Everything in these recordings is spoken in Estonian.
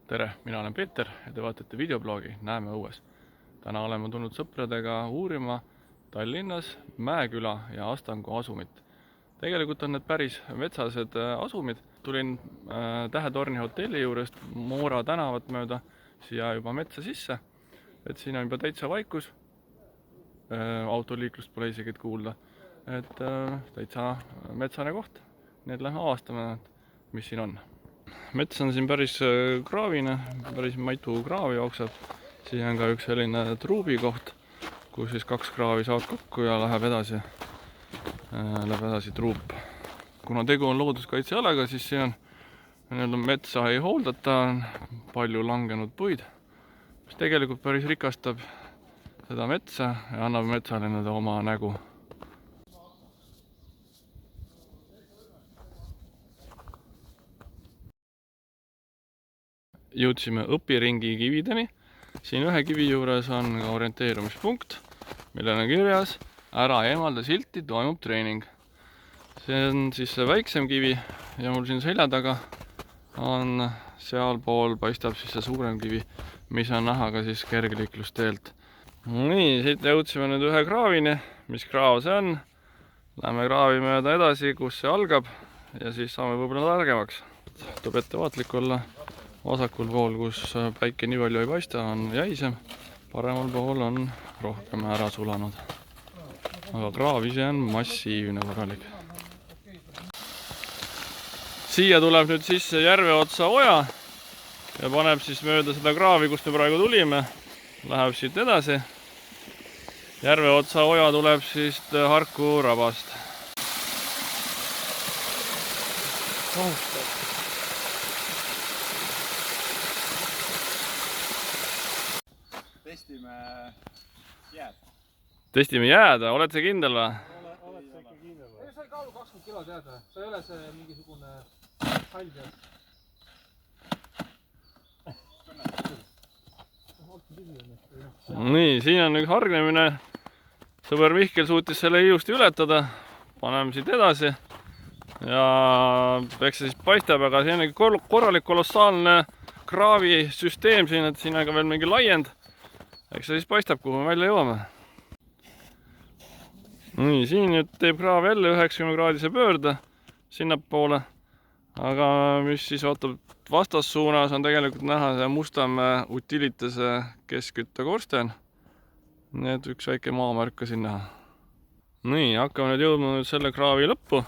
Tere, mina olen Peeter ja te vaatate videoblogi Näeme õues. Täna oleme tulnud sõpradega uurima Tallinnas Mäeküla ja Astangu asumit. Tegelikult on need päris metsased asumid. Tulin Tähetorni hotelli juurest Moora tänavat mööda siia juba metsa sisse. Et siin on juba täitsa vaikus. Autoliiklust pole isegi kuulda. Et täitsa metsane koht. Nii et lähme avastame, mis siin on. Mets on siin päris kraavine, päris mitu kraavi jookseb. Siin on ka üks selline truubi koht, kus siis 2 kraavi saavad kokku ja läheb edasi truup. Kuna tegu on looduskaitsealaga, siis siin on metsa ei hooldata, on palju langenud puid, mis tegelikult päris rikastab seda metsa ja annab metsale oma nägu. Jõudsime õpiringi kivideni. Siin ühe kivi juures on ka orienteerumispunkt, millel on kirjas ära eemalda silti, toimub treening. See on siis see väiksem kivi ja mul siin selja taga on sealpool paistab siis see suurem kivi, mis on näha ka siis kergliiklusteelt. Nii, siit jõudsime nüüd ühe kraavini. Mis kraav see on? Läheme kraavi mööda edasi, kus see algab ja siis saame võib-olla targemaks. Tuleb ettevaatlik olla. Vasakul pool, kus päike nii palju ei paista, on jäisem. Paremal pool on rohkem ära sulanud. Aga kraav ise on massiivne korralik. Siia tuleb nüüd sisse Järveotsa oja ja paneb siis mööda seda kraavi, kust me praegu tulime. Läheb siit edasi. Järveotsa oja tuleb siis Harku rabast. Testime jääda, oled sa kindel või? Oled sa ikka kindel või? Sa ei kaalu 20 kilo jääda, sa ei ole see mingisugune hall peal. Nii, siin on üks hargnemine. Sõber Mihkel suutis selle ilusti ületada. Paneme siit edasi. Ja eks see siis paistab, aga siin on korralik kolossaalne kraavisüsteem siin, et siin on ka veel mingi laiend. Eks see siis paistab, kuhu me välja jõuame. Nii, siin nüüd teeb kraav jälle 90-kraadise pöörde sinnapoole, aga mis siis vaatab vastassuunas on tegelikult näha see Mustamäe Utilitase keskküttekorsten. Nii et üks väike maamärk siin näha. Nii, hakkame nüüd jõudma selle kraavi lõppu.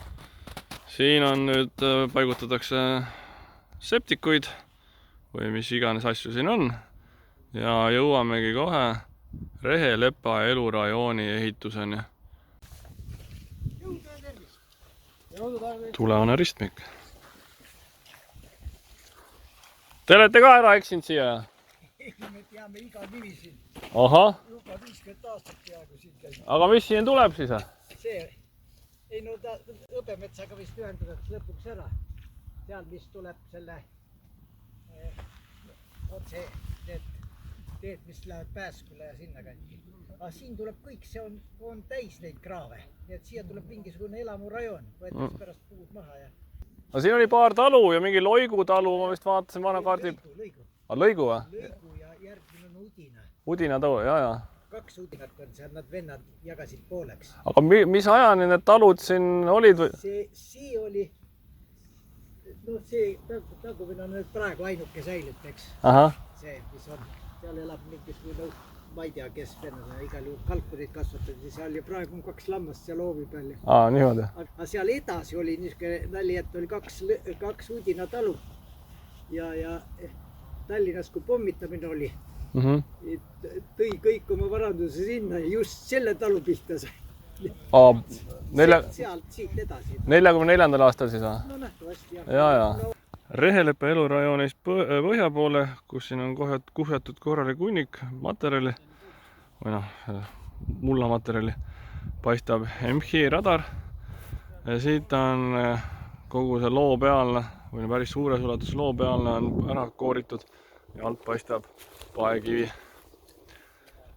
Siin on nüüd paigutatakse septikuid või mis iganes asju siin on ja jõuamegi kohe Rehelepa elurajooni ehituseni. Tulevane ristmik. Te olete ka ära eksinud siia? Ei, me teame iga nivi siin. Aha. Juba 50 aastat peaaegu siin käib. Aga mis siin tuleb siis? See, ei no ta Hõbemetsaga vist ühendatakse lõpuks ära. Seal mis tuleb selle otse need teed, mis lähevad Pääsküla ja sinna kanti. Aga siin tuleb kõik, see on täis neid kraave. Nii et siia tuleb mingisugune elamurajoon, võetakse pärast puud maha ja... No siin oli paar talu ja mingi Loigu talu, ma vist vaatasin vanakaardi... Lõigu. Lõigu või? Lõigu ja järgmine on Udina. Udina talu, jaa. 2 Udinat on seal, nad vennad jagasid pooleks. Aga mis ajani need talud siin olid? See oli... No see tagumine on nüüd praegu ainuke säilib, eks? Aha. See, mis on... Seal elab mingisugune, ma ei tea, kes vennana, igal juhul kalkurid kasvatati seal ja praegu on 2 lammast seal hoovi peal. Niimoodi. Aga seal edasi oli niisugune nali, et oli 2 Udina talu ja Tallinnas, kui pommitamine oli, tõi kõik oma varanduse sinna ja just selle talu pihta sai. Siit edasi. 44. aastal siis või? No nähtavasti, jah. Jaa. Rehelepa elurajoonis põhja poole, kus siin on kuhjatud korralik hunnik materjali või mullamaterjali, paistab MHI radar. Ja siit on kogu see loopealne või päris suures ulatus loopealne on ära kooritud ja alt paistab paekivi.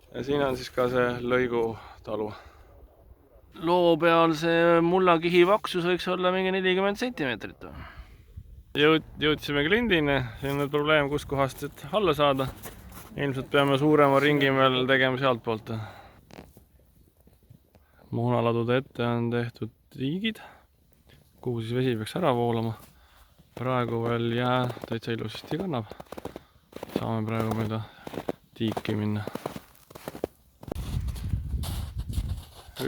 Ja siin on siis ka see Lõigu talu. Loo peal see mullakihi vaksus võiks olla mingi 40 cm. Jõudsime klindini, siin on probleem, kus kohast et alla saada. Ilmselt peame suurema ringi veel tegema sealt poolt. Moonaladude ette on tehtud tiigid, kuhu siis vesi peaks ära voolama. Praegu veel jää täitsa ilusasti kannab. Saame praegu mööda tiiki minna.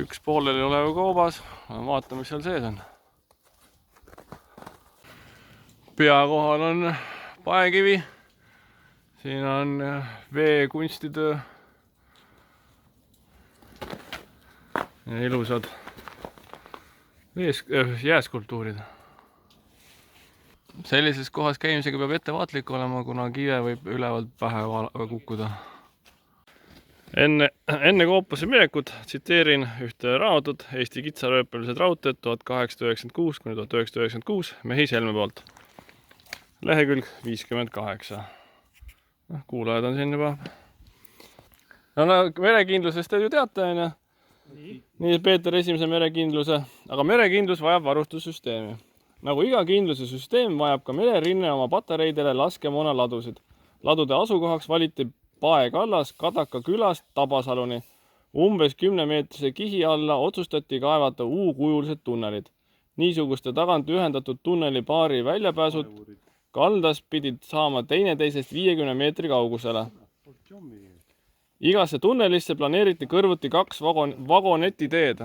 Üks pooleli olev koobas, vaatame, mis seal sees on. Pea kohal on paekivi. Siin on vee kunstitöö. Ja ilusad jääskulptuurid. Sellises kohas käimisega peab ettevaatlik olema, kuna kive võib ülevalt pähe kukkuda. Enne koopase minekut tsiteerin ühte raamatut Eesti kitsarööpelised raudteed 1896–1996 Mehis Helme poolt. Lehekülg 58. Kuulajad on siin juba. Merekindlusest te ju teate, on ju? Nii Peeter esimese merekindluse, aga merekindlus vajab varustussüsteemi. Nagu iga kindluse süsteem vajab ka mererinne oma patareidele laskemoona ladusid. Ladude asukohaks valiti Pae kallas Kadaka külast Tabasaluni. Umbes 10-meetrise kihi alla otsustati kaevata U-kujulised tunnelid. Niisuguste tagant ühendatud tunneli paari väljapääsud kaldas pidid saama teineteisest 50 meetri kaugusele. Igasse tunnelisse planeeriti kõrvuti 2 vagonetiteed.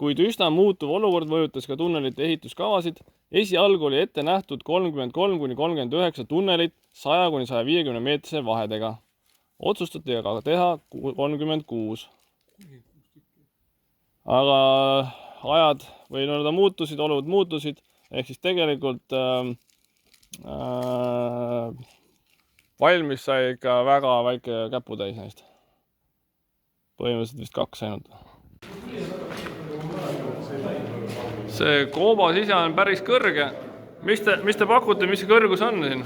Kuid üsna muutuv olukord mõjutas ka tunnelite ehituskavasid. Esialgu oli ette nähtud 33–39 tunnelit 100–150 meetrise vahedega. Otsustati aga teha 36. Aga ajad või muutusid, olud muutusid, ehk siis tegelikult valmis sai ikka väga väike käputäis neist. Põhimõtteliselt vist 2 ainult. See koobas ise on päris kõrge. Mis te pakute, mis see kõrgus on siin?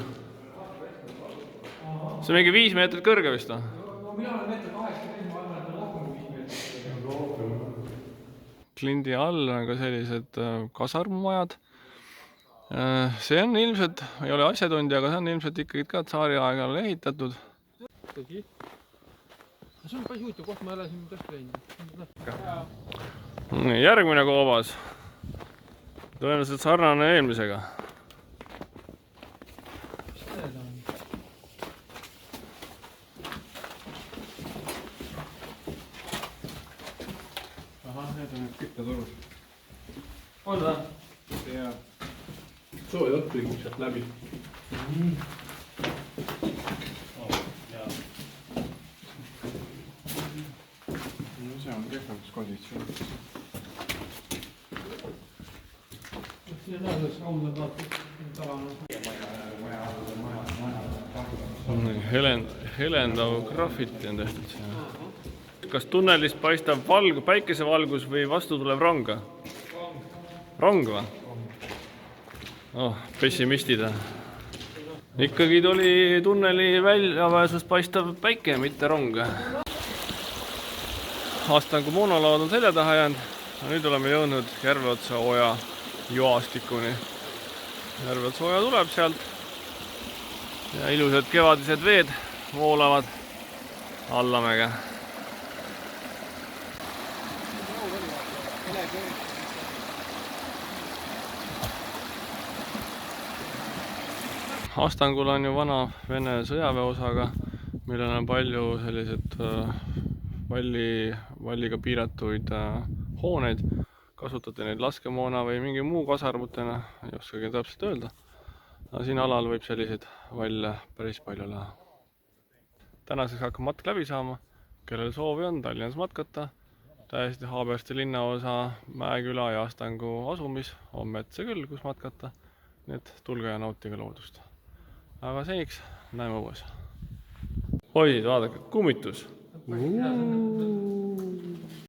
See on mingi 5 meetrit kõrge vist on? Mina olen 1,8 meetrit, ma arvan, et on rohkem 5 meetrit. Klindi all on ka sellised kasarmumajad. See on ilmselt, ei ole asjatundi, aga see on ilmselt ikkagi ka tsaari aegal ehitatud. See on päris huvitav koht, ma elasin tõesti läinud. Järgmine koobas. Tõenäoliselt sarnane eelmisega. Ahah, need on nüüd küttetorud. On ta? Ja soe õhtu liigub sealt läbi. See on kehvemaks konditsiooniks. Siin näedes raudad vaatad Helendav grafiti on tehtud siin. Kas tunnelist paistab päikesevalgus või vastu tulev rong? Rong või? Pessimistid. Ikkagi tuli tunneli väljapääsust paistav päike, mitte rong. Astangu moonolaad on selja taha jäänud. Nüüd oleme jõudnud Järveotsa oja joastikuni. Järveotsa oja tuleb sealt. Ja ilusad kevadised veed voolavad allamäge. Astangul on ju vana Vene sõjaväeosaga, millel on palju sellised valliga piiratuid hooneid. Kasutati neid laskemoona või mingi muu kasarmutena, ei oskagi täpselt öelda. Aga siin alal võib selliseid valle päris palju lähe. Tänaseks hakkab matk läbi saama, kellel soovi on Tallinnas matkata. Täiesti Haabersti linnaosa Mäeküla ja Astangu asumis on metsa küll, kus matkata. Nii et tulge ja nautige loodust. Aga seniks näeme uues. Oi, vaadake, kummitus!